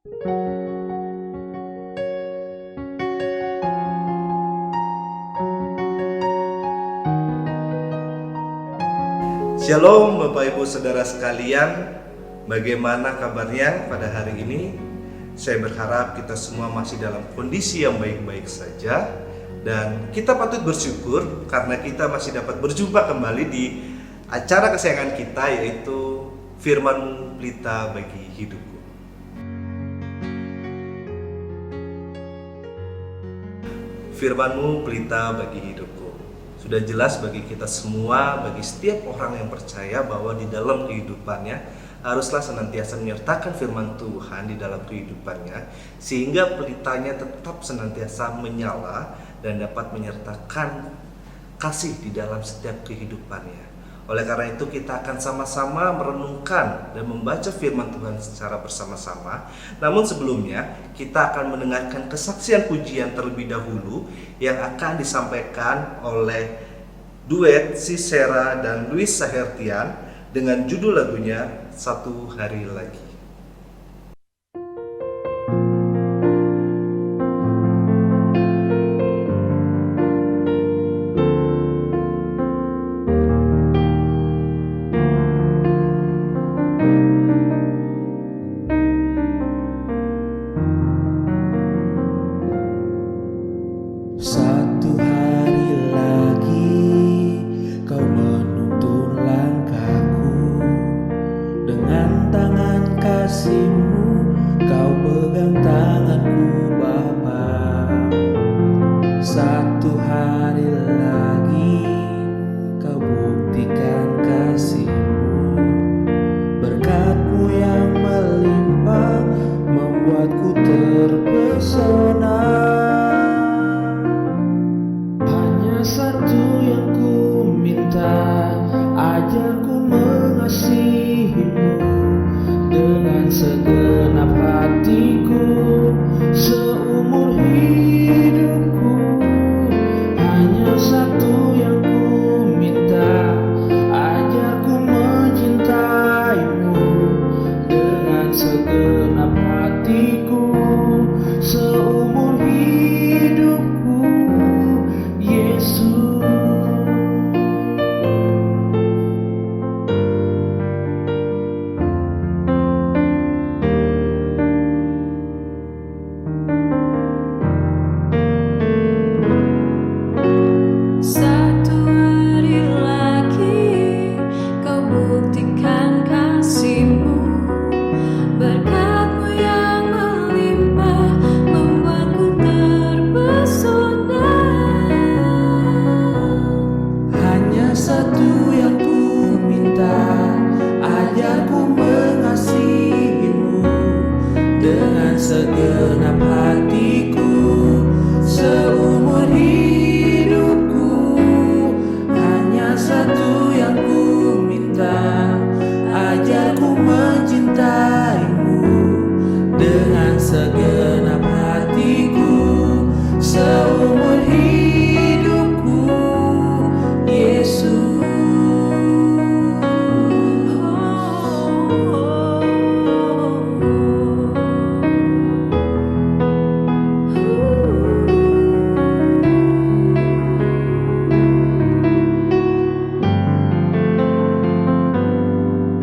Shalom Bapak Ibu Saudara sekalian, bagaimana kabarnya pada hari ini? Saya berharap kita semua masih dalam kondisi yang baik-baik saja. Dan kita patut bersyukur karena kita masih dapat berjumpa kembali di acara kesayangan kita, yaitu Firman-Mu Pelita Bagi Hidupku. Firman-Mu Pelita Bagi Hidupku. Sudah jelas bagi kita semua, bagi setiap orang yang percaya bahwa di dalam kehidupannya haruslah senantiasa menyertakan firman Tuhan di dalam kehidupannya, sehingga pelitanya tetap senantiasa menyala dan dapat menyertakan kasih di dalam setiap kehidupannya. Oleh karena itu kita akan sama-sama merenungkan dan membaca firman Tuhan secara bersama-sama. Namun sebelumnya kita akan mendengarkan kesaksian pujian terlebih dahulu yang akan disampaikan oleh duet Sisera dan Luis Sahertian dengan judul lagunya Satu Hari Lagi. Satu hari lagi kau menuntun langkahku, dengan tangan kasih-Mu kau pegang tanganku Bapa. Satu hari lagi kau buktikan kasih-Mu, berkat-Mu yang melimpah membuatku terpesona. Satu yang ku minta, ajarku mengasihi-Mu dengan segenap hatiku, seumur hidupku. Hanya satu yang ku minta, ajarku mencintai-Mu dengan segenap hatiku, seumur hidupku. Yesus, satu hari lagi kau buktikan kasih-Mu, berkat-Mu yang melimpah membuatku terpesona. hanya satu yang ku minta, ajarku mengasihi-Mu dengan segenap hatiku, seumur hidupku. Hanya satu yang ku minta, ajarku mencintai-Mu dengan segenap hatiku, seumur hidupku. Yesus.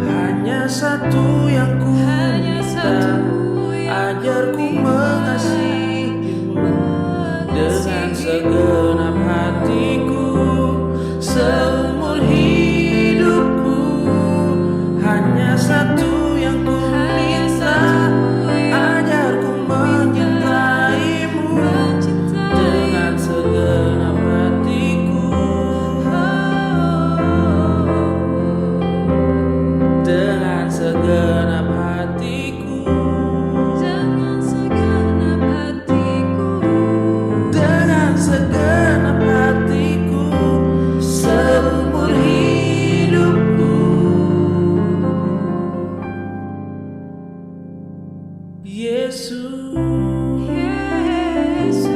Hanya satu yang ku minta, ajarku mengasihi-Mu dengan segenap hatiku, seumur hidupku. Hanya satu yang ku minta, ajarku mencintai-Mu dengan segenap hatiku, dengan segenap hatiku, Dengan segenap hatiku, dengan segenap hatiku, seumur hidupku. Yesus. Yesus.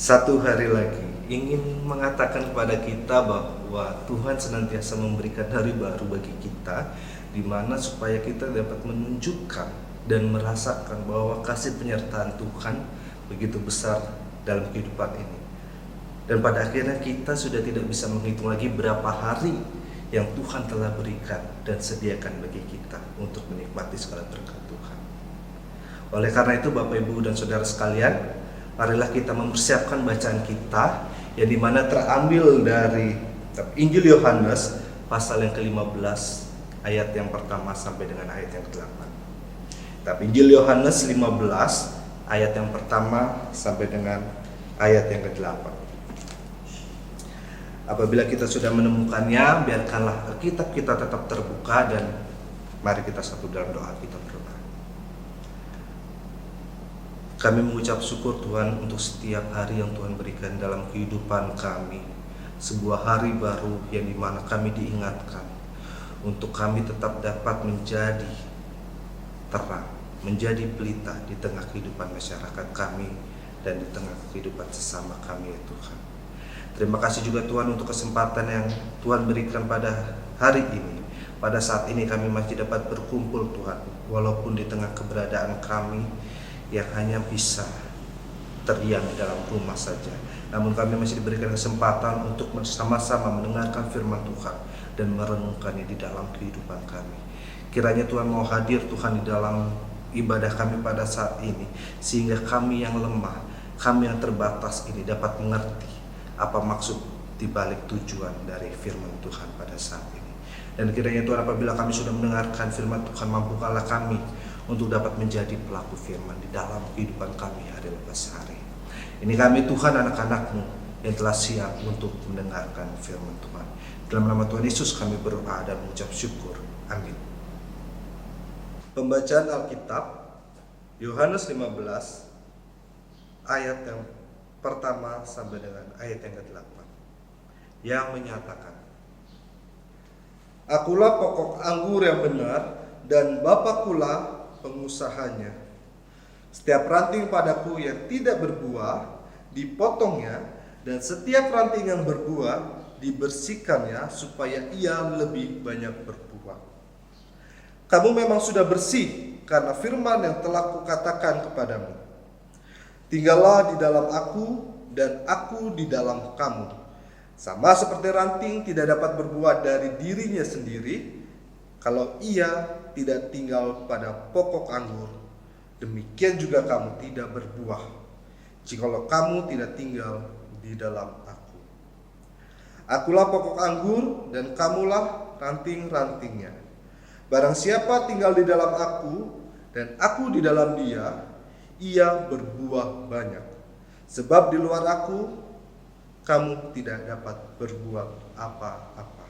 satu hari lagi ingin mengatakan kepada kita bahwa Tuhan senantiasa memberikan hari baru bagi kita, di mana supaya kita dapat menunjukkan dan merasakan bahwa kasih penyertaan Tuhan begitu besar dalam kehidupan ini. Dan pada akhirnya kita sudah tidak bisa menghitung lagi berapa hari yang Tuhan telah berikan dan sediakan bagi kita untuk menikmati segala berkat Tuhan. Oleh karena itu Bapak Ibu dan Saudara sekalian, marilah kita mempersiapkan bacaan kita yang dimana terambil dari Injil Yohanes pasal yang ke-15 ayat yang pertama sampai dengan ayat yang ke-8. Tapi Injil Yohanes 15 ayat yang pertama sampai dengan ayat yang ke-8. Apabila kita sudah menemukannya, biarkanlah Alkitab kita tetap terbuka dan mari kita satu dalam doa kita berdoa. Kami mengucap syukur Tuhan untuk setiap hari yang Tuhan berikan dalam kehidupan kami. Sebuah hari baru yang dimana kami diingatkan untuk kami tetap dapat menjadi terang, menjadi pelita di tengah kehidupan masyarakat kami dan di tengah kehidupan sesama kami ya Tuhan. Terima kasih juga Tuhan untuk kesempatan yang Tuhan berikan pada hari ini. Pada saat ini kami masih dapat berkumpul Tuhan, walaupun di tengah keberadaan kami yang hanya bisa terdiam di dalam rumah saja. Namun kami masih diberikan kesempatan untuk bersama-sama mendengarkan firman Tuhan dan merenungkannya di dalam kehidupan kami. Kiranya Tuhan mau hadir Tuhan di dalam ibadah kami pada saat ini, sehingga kami yang lemah, kami yang terbatas ini dapat mengerti apa maksud dibalik tujuan dari firman Tuhan pada saat ini. Dan kiranya Tuhan apabila kami sudah mendengarkan firman Tuhan, mampukanlah kami untuk dapat menjadi pelaku firman di dalam kehidupan kami hari lepas hari. Ini kami Tuhan, anak-anak-Mu yang telah siap untuk mendengarkan firman Tuhan. Dalam nama Tuhan Yesus kami berdoa dan mengucap syukur. Amin. Pembacaan Alkitab Yohanes 15 ayat yang pertama sampai dengan ayat yang ke-8 yang menyatakan, Akulah pokok anggur yang benar dan Bapakulah pengusahanya. Setiap ranting padaku yang tidak berbuah dipotongnya, dan setiap ranting yang berbuah dibersihkannya supaya ia lebih banyak berbuah. Kamu memang sudah bersih karena firman yang telah kukatakan kepadamu. Tinggallah di dalam aku dan aku di dalam kamu. Sama seperti ranting tidak dapat berbuah dari dirinya sendiri kalau ia tidak tinggal pada pokok anggur, demikian juga kamu tidak berbuah jikalau kamu tidak tinggal di dalam aku. Akulah pokok anggur dan kamulah ranting-rantingnya. Barang siapa tinggal di dalam aku dan aku di dalam dia, ia berbuah banyak. Sebab di luar aku, kamu tidak dapat berbuat apa-apa.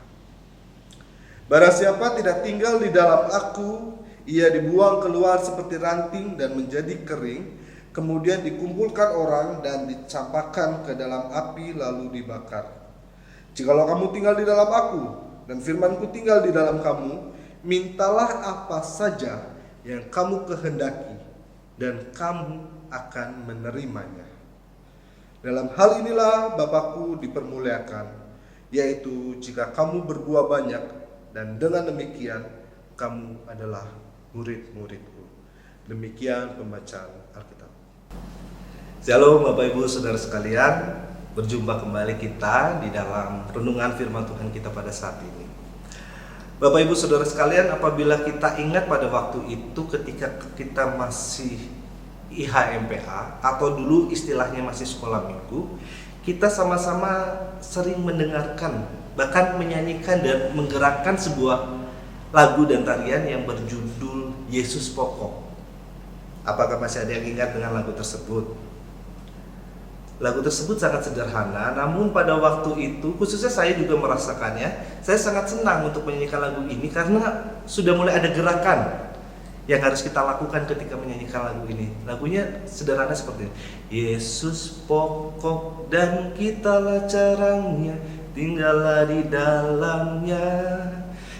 Barang siapa tidak tinggal di dalam aku, ia dibuang keluar seperti ranting dan menjadi kering, kemudian dikumpulkan orang dan dicampakkan ke dalam api lalu dibakar. Jikalau kamu tinggal di dalam aku dan firmanku tinggal di dalam kamu, mintalah apa saja yang kamu kehendaki, dan kamu akan menerimanya. Dalam hal inilah Bapakku dipermuliakan, yaitu jika kamu berbuah banyak, dan dengan demikian kamu adalah murid-muridku. Demikian pembacaan Alkitab. Shalom Bapak Ibu Saudara sekalian, berjumpa kembali kita di dalam renungan firman Tuhan kita pada saat ini. Bapak Ibu Saudara sekalian, apabila kita ingat pada waktu itu ketika kita masih IHMPA atau dulu istilahnya masih sekolah minggu, kita sama-sama sering mendengarkan, bahkan menyanyikan dan menggerakkan sebuah lagu dan tarian yang berjudul Yesus Pokok. Apakah masih ada yang ingat dengan lagu tersebut? Lagu tersebut sangat sederhana, namun pada waktu itu, khususnya saya juga merasakannya, saya sangat senang untuk menyanyikan lagu ini karena sudah mulai ada gerakan yang harus kita lakukan ketika menyanyikan lagu ini. Lagunya sederhana seperti ini. Yesus pokok dan kitalah carangnya, tinggallah di dalamnya.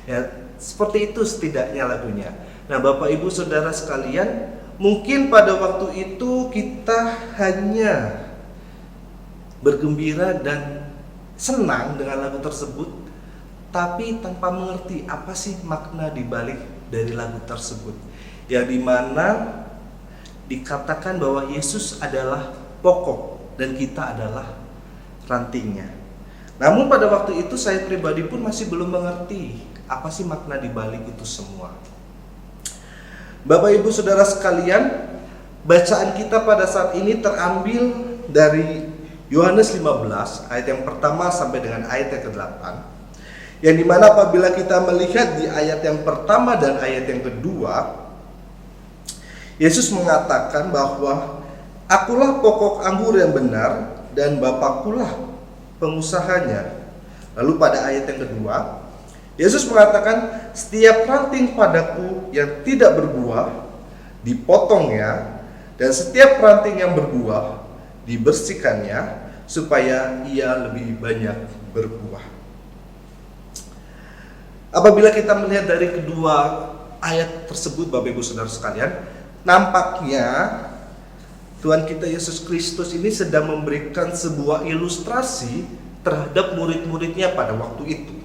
Ya, seperti itu setidaknya lagunya. Nah, Bapak Ibu Saudara sekalian, mungkin pada waktu itu kita hanya bergembira dan senang dengan lagu tersebut, tapi tanpa mengerti apa sih makna dibalik dari lagu tersebut, yang dimana dikatakan bahwa Yesus adalah pokok dan kita adalah rantingnya. Namun pada waktu itu saya pribadi pun masih belum mengerti apa sih makna dibalik itu semua. Bapak Ibu Saudara sekalian, bacaan kita pada saat ini terambil dari Yohanes 15 ayat yang pertama sampai dengan ayat yang ke-8, yang dimana apabila kita melihat di ayat yang pertama dan ayat yang kedua, Yesus mengatakan bahwa akulah pokok anggur yang benar dan Bapakkulah pengusahanya. Lalu pada ayat yang kedua, Yesus mengatakan setiap ranting padaku yang tidak berbuah dipotongnya, dan setiap ranting yang berbuah dibersihkannya supaya ia lebih banyak berbuah. Apabila kita melihat dari kedua ayat tersebut, Bapak Ibu Saudara sekalian, nampaknya Tuhan kita Yesus Kristus ini sedang memberikan sebuah ilustrasi terhadap murid-muridnya pada waktu itu.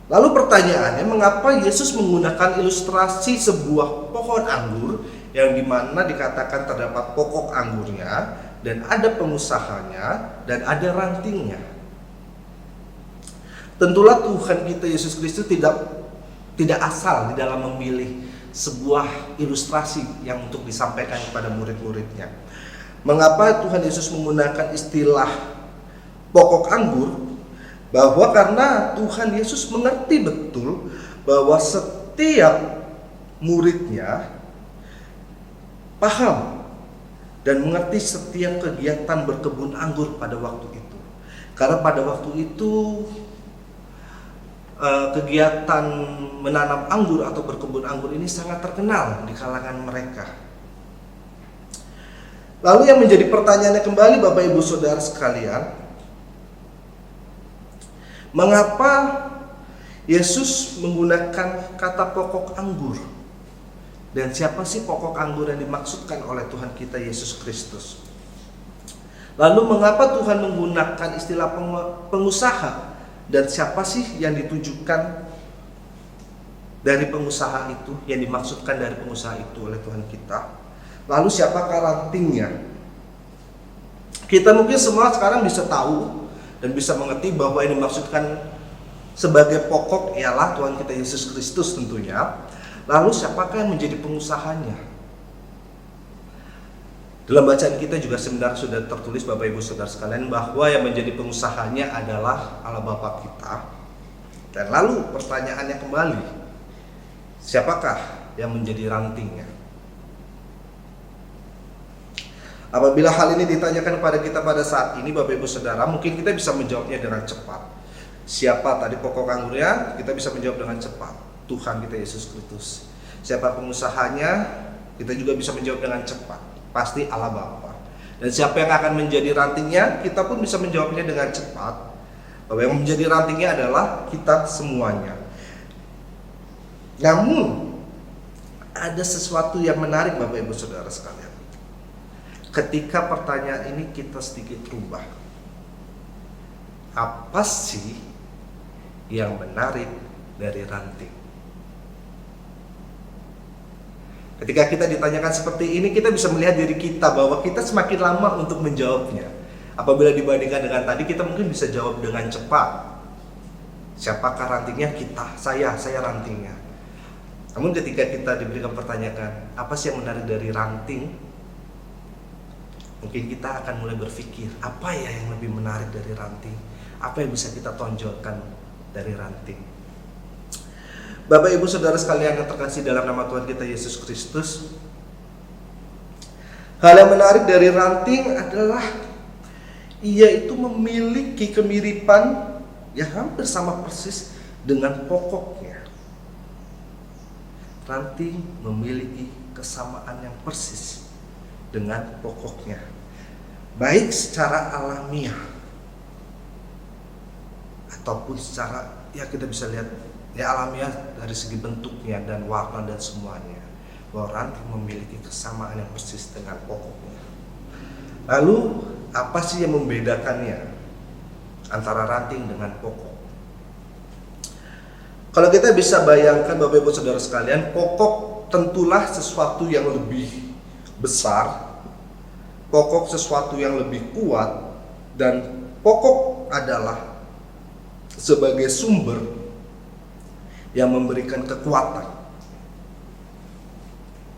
Lalu pertanyaannya, mengapa Yesus menggunakan ilustrasi sebuah pohon anggur yang dimana dikatakan terdapat pokok anggurnya dan ada pengusahanya dan ada rantingnya? Tentulah Tuhan kita Yesus Kristus tidak asal di dalam memilih sebuah ilustrasi yang untuk disampaikan kepada murid-muridnya. Mengapa Tuhan Yesus menggunakan istilah pokok anggur? Bahwa karena Tuhan Yesus mengerti betul bahwa setiap muridnya paham dan mengerti setiap kegiatan berkebun anggur pada waktu itu. Karena pada waktu itu kegiatan menanam anggur atau berkebun anggur ini sangat terkenal di kalangan mereka. Lalu yang menjadi pertanyaannya kembali, Bapak Ibu Saudara sekalian, mengapa Yesus menggunakan kata pokok anggur? Dan siapa sih pokok anggur yang dimaksudkan oleh Tuhan kita Yesus Kristus? Lalu mengapa Tuhan menggunakan istilah pengusaha? Dan siapa sih yang ditujukan dari pengusaha itu, yang dimaksudkan dari pengusaha itu oleh Tuhan kita? Lalu siapakah rantingnya? Kita mungkin semua sekarang bisa tahu dan bisa mengerti bahwa yang dimaksudkan sebagai pokok ialah Tuhan kita Yesus Kristus tentunya. Lalu siapakah yang menjadi pengusahanya? Dalam bacaan kita juga sebenarnya sudah tertulis, Bapak Ibu Saudara sekalian, bahwa yang menjadi pengusahanya adalah Allah Bapa kita. Dan lalu pertanyaannya kembali, siapakah yang menjadi rantingnya? Apabila hal ini ditanyakan kepada kita pada saat ini, Bapak Ibu Saudara, mungkin kita bisa menjawabnya dengan cepat. Siapa tadi pokok anggurnya? Kita bisa menjawab dengan cepat. Tuhan kita Yesus Kristus. Siapa pengusahanya? Kita juga bisa menjawab dengan cepat. Pasti Allah Bapa. Dan siapa yang akan menjadi rantingnya? Kita pun bisa menjawabnya dengan cepat. Bahwa yang menjadi rantingnya adalah kita semuanya. Namun ada sesuatu yang menarik, Bapak Ibu Saudara sekalian. Ketika pertanyaan ini kita sedikit rubah. Apa sih yang menarik dari ranting? Ketika kita ditanyakan seperti ini, kita bisa melihat diri kita bahwa kita semakin lama untuk menjawabnya. Apabila dibandingkan dengan tadi, kita mungkin bisa jawab dengan cepat. Siapakah rantingnya? Kita, saya rantingnya. Namun ketika kita diberikan pertanyaan, apa sih yang menarik dari ranting? Mungkin kita akan mulai berpikir, apa ya yang lebih menarik dari ranting? Apa yang bisa kita tonjolkan dari ranting? Bapak Ibu Saudara sekalian yang terkasih dalam nama Tuhan kita Yesus Kristus, hal yang menarik dari ranting adalah ia itu memiliki kemiripan yang hampir sama persis dengan pokoknya. Ranting memiliki kesamaan yang persis dengan pokoknya, baik secara alamiah ataupun secara, ya kita bisa lihat ya alamiah dari segi bentuknya dan warna dan semuanya, bahwa ranting memiliki kesamaan yang persis dengan pokoknya. Lalu apa sih yang membedakannya antara ranting dengan pokok? Kalau kita bisa bayangkan Bapak Ibu Saudara sekalian, pokok tentulah sesuatu yang lebih besar, pokok sesuatu yang lebih kuat, dan pokok adalah sebagai sumber yang memberikan kekuatan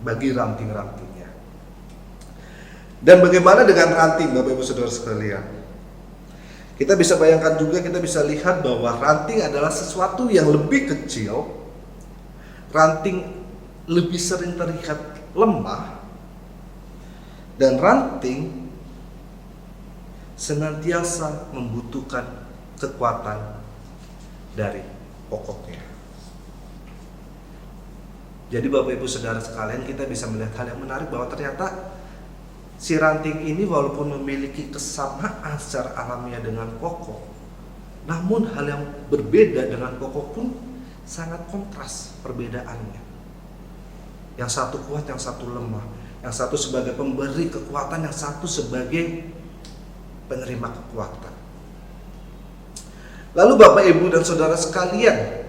bagi ranting-rantingnya. Dan bagaimana dengan ranting Bapak Ibu Saudara sekalian? Kita bisa bayangkan juga, kita bisa lihat bahwa ranting adalah sesuatu yang lebih kecil. Ranting lebih sering terlihat lemah, dan ranting senantiasa membutuhkan kekuatan dari pokoknya. Jadi Bapak Ibu Saudara sekalian, kita bisa melihat hal yang menarik bahwa ternyata si ranting ini walaupun memiliki kesamaan secara alamiah dengan pokok, namun hal yang berbeda dengan pokok pun sangat kontras perbedaannya. Yang satu kuat, yang satu lemah. Yang satu sebagai pemberi kekuatan, yang satu sebagai penerima kekuatan. Lalu Bapak Ibu dan Saudara sekalian,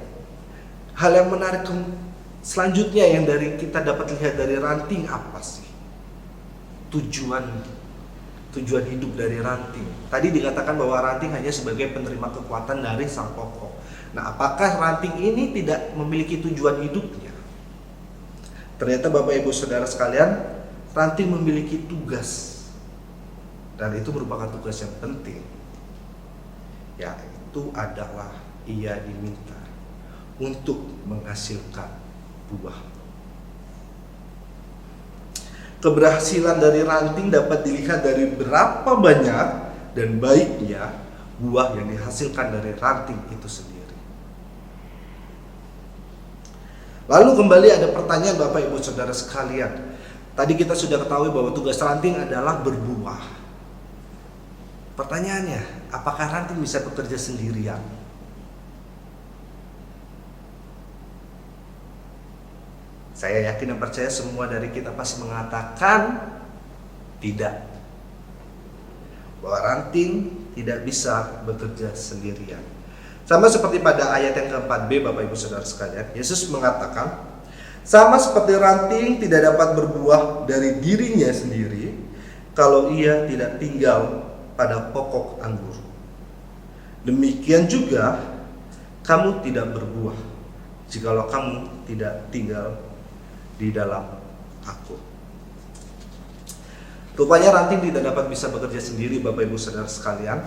hal yang menarik selanjutnya yang kita dapat lihat dari ranting apa sih? Tujuan hidup dari ranting. Tadi dikatakan bahwa ranting hanya sebagai penerima kekuatan dari sang pokok. Nah, apakah ranting ini tidak memiliki tujuan hidupnya? Ternyata Bapak Ibu Saudara sekalian, ranting memiliki tugas. Dan itu merupakan tugas yang penting. Yaitu adalah ia diminta untuk menghasilkan buah. Keberhasilan dari ranting dapat dilihat dari berapa banyak dan baiknya buah yang dihasilkan dari ranting itu sendiri. Lalu kembali ada pertanyaan Bapak Ibu Saudara sekalian. Tadi kita sudah ketahui bahwa tugas ranting adalah berbuah. Pertanyaannya, apakah ranting bisa bekerja sendirian? Saya yakin dan percaya semua dari kita pasti mengatakan tidak. Bahwa ranting tidak bisa bekerja sendirian. Sama seperti pada ayat yang keempat B Bapak Ibu Saudara sekalian, Yesus mengatakan, sama seperti ranting tidak dapat berbuah dari dirinya sendiri kalau ia tidak tinggal pada pokok anggur. Demikian juga kamu tidak berbuah jikalau kamu tidak tinggal di dalam aku. Rupanya ranting tidak dapat bisa bekerja sendiri Bapak Ibu Saudara sekalian.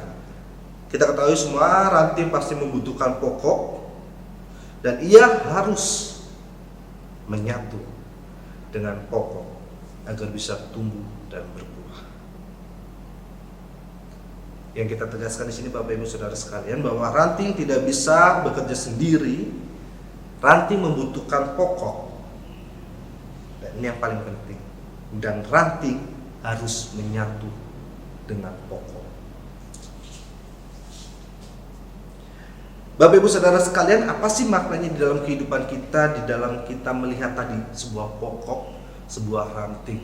Kita ketahui semua ranting pasti membutuhkan pokok, dan ia harus menyatu dengan pokok agar bisa tumbuh dan berbuah. Yang kita tegaskan di sini Bapak Ibu Saudara sekalian bahwa ranting tidak bisa bekerja sendiri. Ranting membutuhkan pokok. Ini yang paling penting. Dan ranting harus menyatu dengan pokok. Bapak Ibu Saudara sekalian, apa sih maknanya di dalam kehidupan kita, di dalam kita melihat tadi sebuah pokok, sebuah ranting?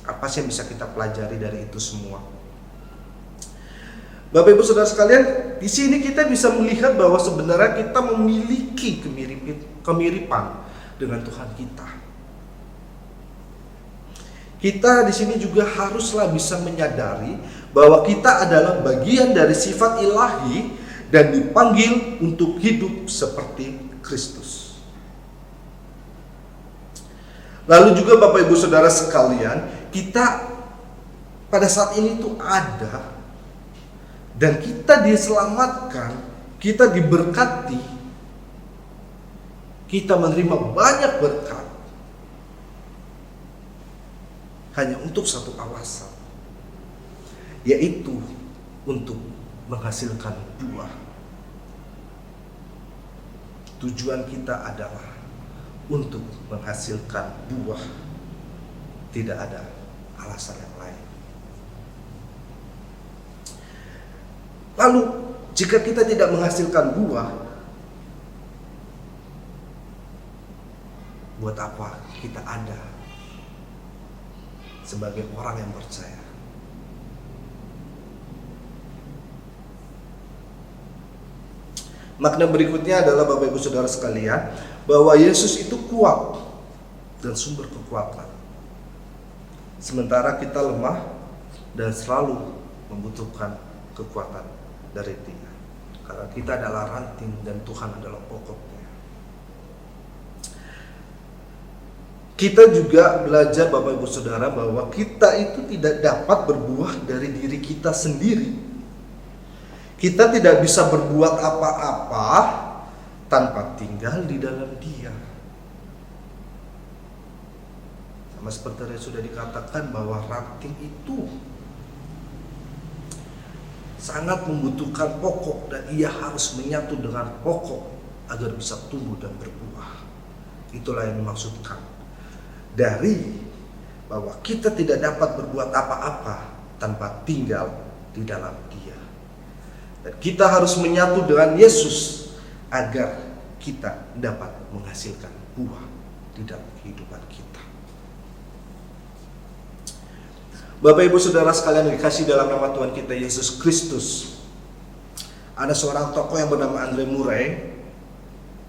Apa sih yang bisa kita pelajari dari itu semua? Bapak Ibu Saudara sekalian, di sini kita bisa melihat bahwa sebenarnya kita memiliki kemiripan dengan Tuhan kita. Kita di sini juga haruslah bisa menyadari bahwa kita adalah bagian dari sifat ilahi dan dipanggil untuk hidup seperti Kristus. Lalu juga Bapak Ibu Saudara sekalian, kita pada saat ini tuh ada dan kita diselamatkan, kita diberkati, kita menerima banyak berkat hanya untuk satu alasan, yaitu untuk menghasilkan buah. Tujuan kita adalah untuk menghasilkan buah, tidak ada alasan yang lain. Lalu jika kita tidak menghasilkan buah, buat apa kita ada sebagai orang yang percaya? Makna berikutnya adalah Bapak Ibu Saudara sekalian, bahwa Yesus itu kuat dan sumber kekuatan. Sementara kita lemah dan selalu membutuhkan kekuatan dari Dia. Karena kita adalah ranting dan Tuhan adalah pokoknya. Kita juga belajar Bapak Ibu Saudara bahwa kita itu tidak dapat berbuah dari diri kita sendiri. Kita tidak bisa berbuat apa-apa tanpa tinggal di dalam Dia. Sama seperti yang sudah dikatakan bahwa ranting itu sangat membutuhkan pokok dan ia harus menyatu dengan pokok agar bisa tumbuh dan berbuah. Itulah yang dimaksudkan dari bahwa kita tidak dapat berbuat apa-apa tanpa tinggal di dalam Dia. Dan kita harus menyatu dengan Yesus agar kita dapat menghasilkan buah di dalam kehidupan kita. Bapak Ibu Saudara sekalian yang dikasihi dalam nama Tuhan kita Yesus Kristus. Ada seorang tokoh yang bernama Andre Murray,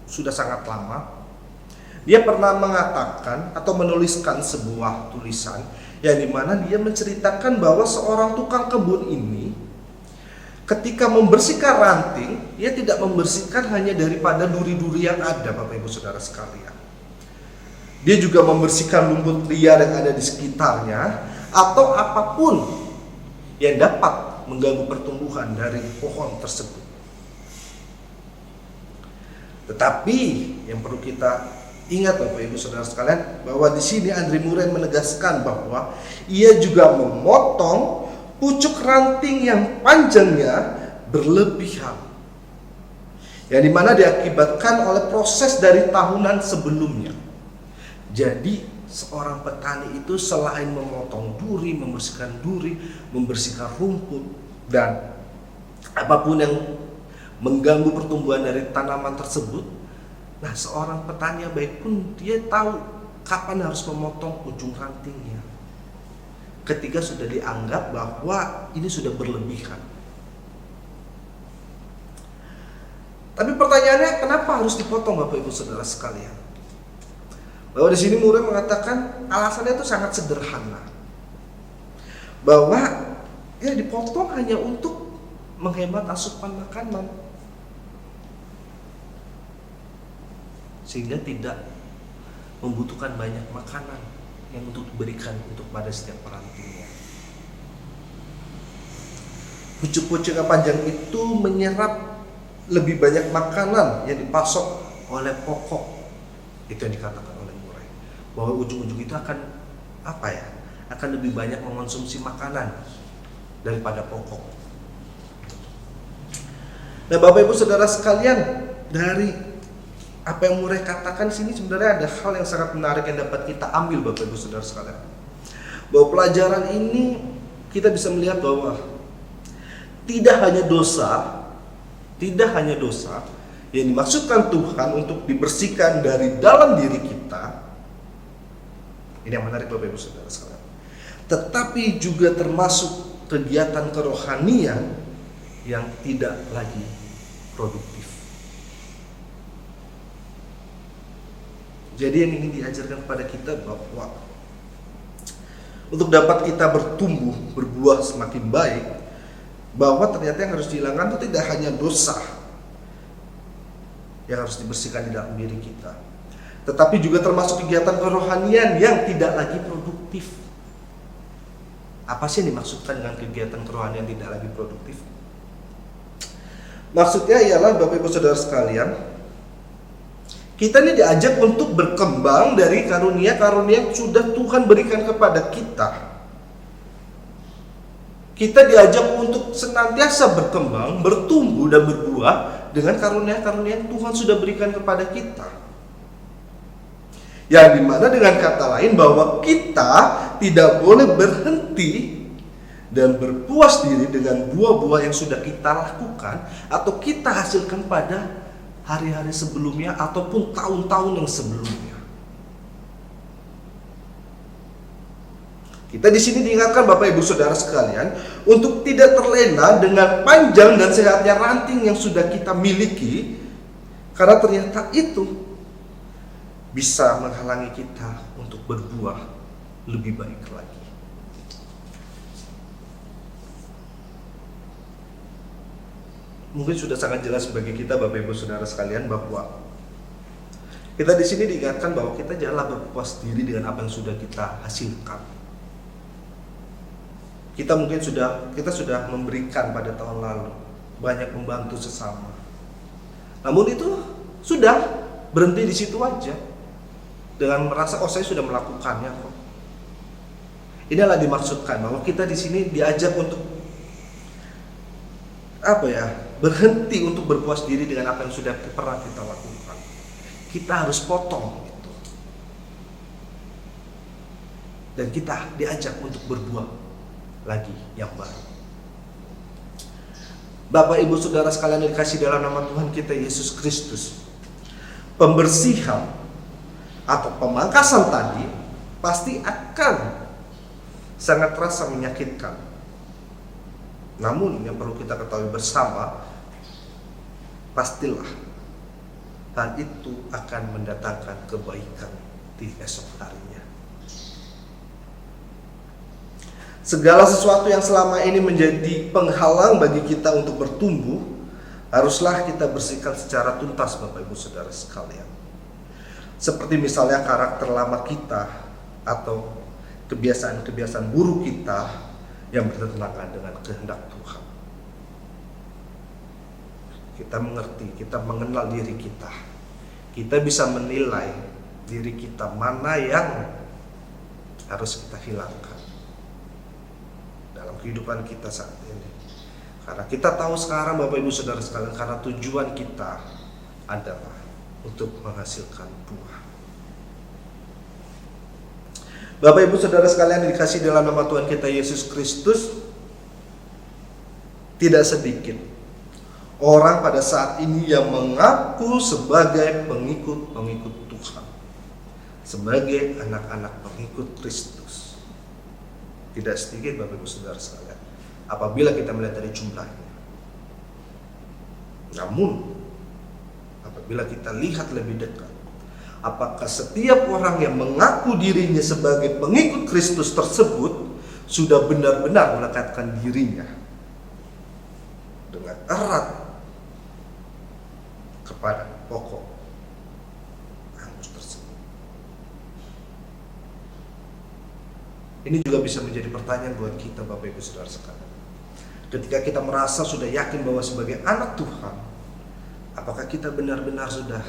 sudah sangat lama. Dia pernah mengatakan atau menuliskan sebuah tulisan yang dimana dia menceritakan bahwa seorang tukang kebun ini ketika membersihkan ranting, dia tidak membersihkan hanya daripada duri-duri yang ada, Bapak Ibu Saudara sekalian. Dia juga membersihkan rumput liar yang ada di sekitarnya atau apapun yang dapat mengganggu pertumbuhan dari pohon tersebut. Tetapi yang perlu kita ingat Bapak Ibu Saudara sekalian, bahwa di sini Andre Murray menegaskan bahwa ia juga memotong pucuk ranting yang panjangnya berlebihan, yang dimana diakibatkan oleh proses dari tahunan sebelumnya. Jadi seorang petani itu selain memotong duri, membersihkan rumput dan apapun yang mengganggu pertumbuhan dari tanaman tersebut, nah seorang petani yang baik pun dia tahu kapan harus memotong ujung rantingnya ketika sudah dianggap bahwa ini sudah berlebihan. Tapi pertanyaannya, kenapa harus dipotong Bapak Ibu Saudara sekalian? Bahwa di sini Murray mengatakan alasannya itu sangat sederhana. Bahwa ya dipotong hanya untuk menghemat asupan makanan. Sehingga tidak membutuhkan banyak makanan yang untuk diberikan untuk pada setiap rantingnya. Pucuk-pucuk yang panjang itu menyerap lebih banyak makanan yang dipasok oleh pokok. Itu yang dikatakan oleh Murray, bahwa ujung-ujung itu akan akan lebih banyak mengonsumsi makanan daripada pokok. Nah Bapak Ibu Saudara sekalian, dari apa yang Murray katakan sini sebenarnya ada hal yang sangat menarik yang dapat kita ambil Bapak Ibu Saudara sekalian. Bahwa pelajaran ini kita bisa melihat bahwa tidak hanya dosa yang dimaksudkan Tuhan untuk dibersihkan dari dalam diri kita. Ini yang menarik Bapak Ibu Saudara sekalian. Tetapi juga termasuk kegiatan kerohanian yang tidak lagi produktif. Jadi yang ingin diajarkan kepada kita bahwa untuk dapat kita bertumbuh, berbuah semakin baik, bahwa ternyata yang harus dihilangkan itu tidak hanya dosa yang harus dibersihkan di dalam diri kita, tetapi juga termasuk kegiatan kerohanian yang tidak lagi produktif. Apa sih yang dimaksudkan dengan kegiatan kerohanian yang tidak lagi produktif? Maksudnya ialah Bapak Ibu Saudara sekalian, kita ini diajak untuk berkembang dari karunia-karunia yang sudah Tuhan berikan kepada kita. Kita diajak untuk senantiasa berkembang, bertumbuh dan berbuah dengan karunia-karunia yang Tuhan sudah berikan kepada kita. Yang dimana dengan kata lain bahwa kita tidak boleh berhenti dan berpuas diri dengan buah-buah yang sudah kita lakukan atau kita hasilkan pada hari-hari sebelumnya ataupun tahun-tahun yang sebelumnya. Kita di sini diingatkan Bapak Ibu Saudara sekalian untuk tidak terlena dengan panjang dan sehatnya ranting yang sudah kita miliki, karena ternyata itu bisa menghalangi kita untuk berbuah lebih baik lagi. Mungkin sudah sangat jelas bagi kita Bapak Ibu Saudara sekalian bahwa kita di sini diingatkan bahwa kita janganlah berpuas diri dengan apa yang sudah kita hasilkan. Kita sudah memberikan pada tahun lalu, banyak membantu sesama. Namun itu sudah berhenti di situ aja, dengan merasa saya sudah melakukannya kok. Inilah dimaksudkan bahwa kita di sini diajak untuk berhenti untuk berpuas diri dengan apa yang sudah pernah kita lakukan. Kita harus potong itu, dan kita diajak untuk berbuah lagi yang baru. Bapak Ibu Saudara sekalian yang dikasihi dalam nama Tuhan kita Yesus Kristus, pembersihan atau pemangkasan tadi pasti akan sangat terasa menyakitkan. Namun yang perlu kita ketahui bersama, pastilah hal itu akan mendatangkan kebaikan di esok harinya. Segala sesuatu yang selama ini menjadi penghalang bagi kita untuk bertumbuh, haruslah kita bersihkan secara tuntas Bapak Ibu Saudara sekalian. Seperti misalnya karakter lama kita atau kebiasaan-kebiasaan buruk kita yang bertentangan dengan kehendak Tuhan. Kita mengerti, kita mengenal diri kita. Kita bisa menilai diri kita mana yang harus kita hilangkan dalam kehidupan kita saat ini. Karena kita tahu sekarang Bapak Ibu Saudara sekalian, karena tujuan kita adalah untuk menghasilkan buah. Bapak Ibu Saudara sekalian dikasihi dalam nama Tuhan kita Yesus Kristus, tidak sedikit orang pada saat ini yang mengaku sebagai pengikut Tuhan, sebagai anak-anak pengikut Kristus. Tidak sedikit Bapak Ibu Saudara sekalian, apabila kita melihat dari jumlahnya. Namun apabila kita lihat lebih dekat, apakah setiap orang yang mengaku dirinya sebagai pengikut Kristus tersebut sudah benar-benar melekatkan dirinya dengan erat kepada pokok Angus tersebut? Ini juga bisa menjadi pertanyaan buat kita Bapak Ibu Saudara sekalian. Ketika kita merasa sudah yakin bahwa sebagai anak Tuhan, apakah kita benar-benar sudah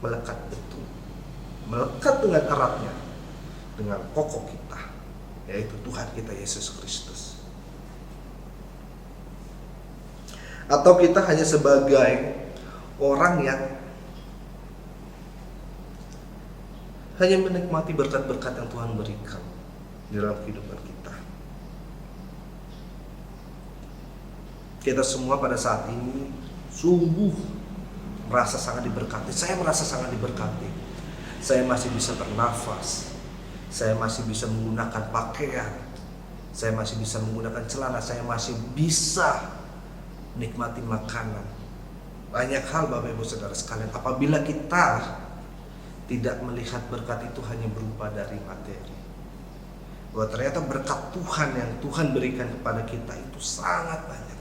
melekat betul, melekat dengan eratnya dengan pokok kita, yaitu Tuhan kita Yesus Kristus? Atau kita hanya sebagai orang yang hanya menikmati berkat-berkat yang Tuhan berikan di dalam kehidupan kita? Kita semua pada saat ini sungguh merasa sangat diberkati. Saya merasa sangat diberkati. Saya masih bisa bernafas. Saya masih bisa menggunakan pakaian. Saya masih bisa menggunakan celana. Saya masih bisa nikmati makanan. Banyak hal Bapak Ibu Saudara sekalian, apabila kita tidak melihat berkat itu hanya berupa dari materi, bahwa ternyata berkat Tuhan yang Tuhan berikan kepada kita itu sangat banyak.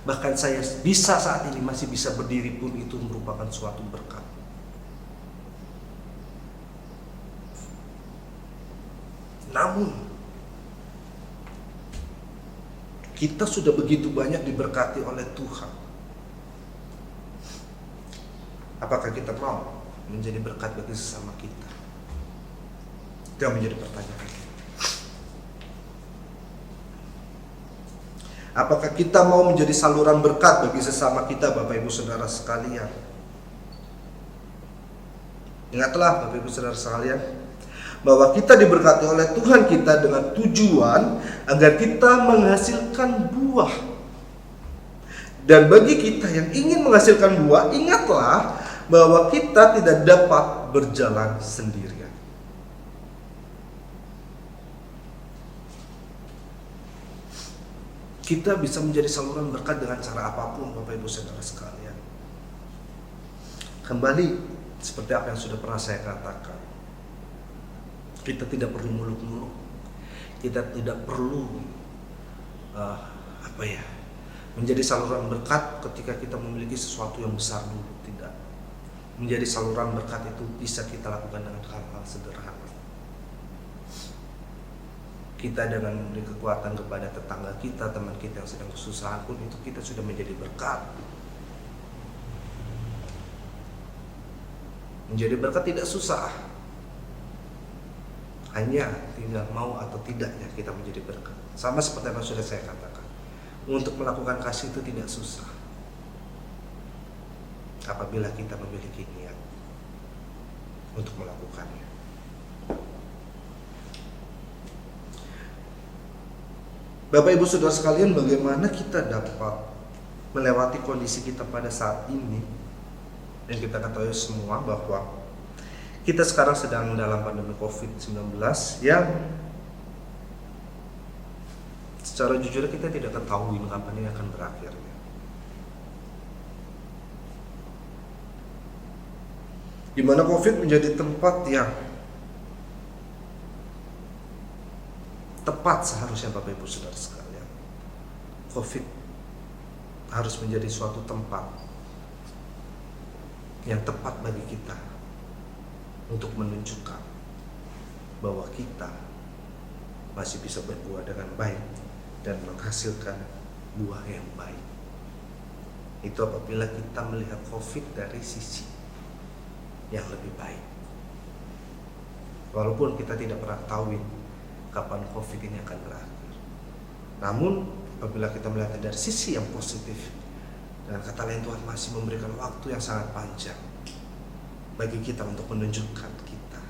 Bahkan saya bisa saat ini masih bisa berdiri pun itu merupakan suatu berkat. Namun kita sudah begitu banyak diberkati oleh Tuhan. Apakah kita mau menjadi berkat bagi sesama kita? Itu yang menjadi pertanyaan. Apakah kita mau menjadi saluran berkat bagi sesama kita Bapak Ibu Saudara sekalian? Ingatlah Bapak Ibu Saudara sekalian, bahwa kita diberkati oleh Tuhan kita dengan tujuan agar kita menghasilkan buah. Dan bagi kita yang ingin menghasilkan buah, ingatlah bahwa kita tidak dapat berjalan sendirian. Kita bisa menjadi saluran berkat dengan cara apapun, Bapak Ibu Saudara sekalian. Kembali seperti apa yang sudah pernah saya katakan, kita tidak perlu muluk-muluk, kita tidak perlu menjadi saluran berkat ketika kita memiliki sesuatu yang besar dulu. Tidak. Menjadi saluran berkat itu bisa kita lakukan dengan hal-hal sederhana. Kita dengan memberi kekuatan kepada tetangga kita, teman kita yang sedang kesusahan pun, itu kita sudah menjadi berkat. Menjadi berkat tidak susah, hanya tinggal mau atau tidaknya kita menjadi berkat. Sama seperti yang sudah saya katakan, untuk melakukan kasih itu tidak susah apabila kita memiliki niat untuk melakukannya. Bapak Ibu Saudara sekalian, bagaimana kita dapat melewati kondisi kita pada saat ini? Yang kita ketahui semua bahwa kita sekarang sedang dalam pandemi COVID-19 yang secara jujur kita tidak ketahui kapan ini akan berakhir. Di mana COVID menjadi tempat yang tepat seharusnya, Bapak Ibu Saudara sekalian. COVID harus menjadi suatu tempat yang tepat bagi kita untuk menunjukkan bahwa kita masih bisa berbuah dengan baik dan menghasilkan buah yang baik. Itu apabila kita melihat COVID dari sisi yang lebih baik. Walaupun kita tidak pernah tahu kapan COVID ini akan berakhir. Namun apabila kita melihat dari sisi yang positif, dengan kata lain Tuhan masih memberikan waktu yang sangat panjang bagi kita untuk menunjukkan kita,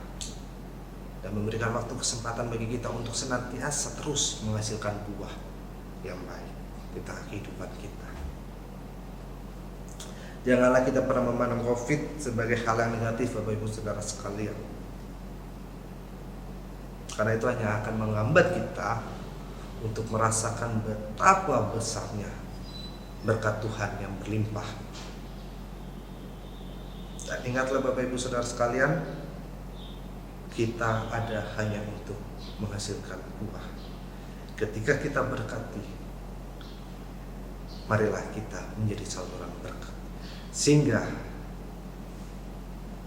dan memberikan waktu kesempatan bagi kita untuk senantiasa terus menghasilkan buah yang baik di tengah kehidupan kita. Janganlah kita pernah memandang COVID sebagai hal yang negatif, Bapak Ibu Saudara sekalian. Karena itu hanya akan menghambat kita untuk merasakan betapa besarnya berkat Tuhan yang berlimpah. Dan ingatlah Bapak Ibu Saudara sekalian, kita ada hanya untuk menghasilkan buah. Ketika kita berkati, marilah kita menjadi saluran berkat, sehingga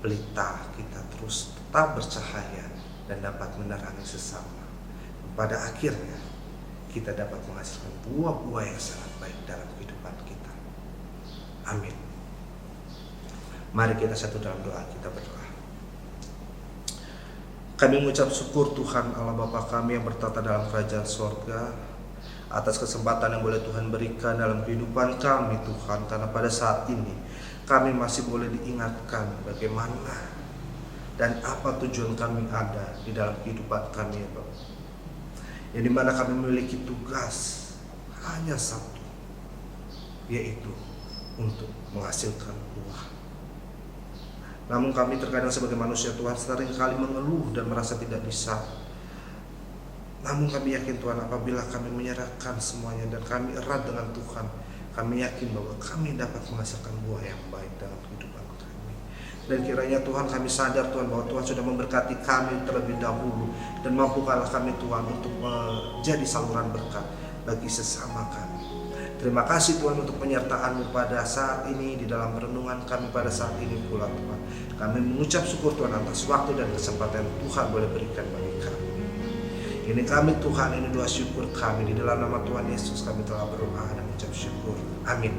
pelita kita terus tetap bercahaya dan dapat menerangi sesama. Pada akhirnya kita dapat menghasilkan buah-buah yang sangat baik dalam kehidupan kita. Amin. Mari kita satu dalam doa, kita berdoa. Kami mengucap syukur Tuhan Allah Bapa kami yang bertata dalam kerajaan sorga, atas kesempatan yang boleh Tuhan berikan dalam kehidupan kami Tuhan. Karena pada saat ini kami masih boleh diingatkan bagaimana dan apa tujuan kami ada di dalam kehidupan kami, ya Bapak. Yang dimana kami memiliki tugas hanya satu, yaitu untuk menghasilkan buah. Namun kami terkadang sebagai manusia Tuhan sering kali mengeluh dan merasa tidak bisa. Namun kami yakin Tuhan, apabila kami menyerahkan semuanya dan kami erat dengan Tuhan, kami yakin bahwa kami dapat menghasilkan buah yang baik dalam kehidupan kami. Dan kiranya Tuhan, kami sadar Tuhan bahwa Tuhan sudah memberkati kami terlebih dahulu, dan mampukanlah kami Tuhan untuk menjadi saluran berkat bagi sesama kami. Terima kasih Tuhan untuk penyertaan-Mu pada saat ini di dalam renungan kami pada saat ini pula Tuhan. Kami mengucap syukur Tuhan atas waktu dan kesempatan Tuhan boleh berikan bagi kami. Ini kami Tuhan, ini doa syukur kami, di dalam nama Tuhan Yesus kami telah berdoa dan mengucap syukur. Amin.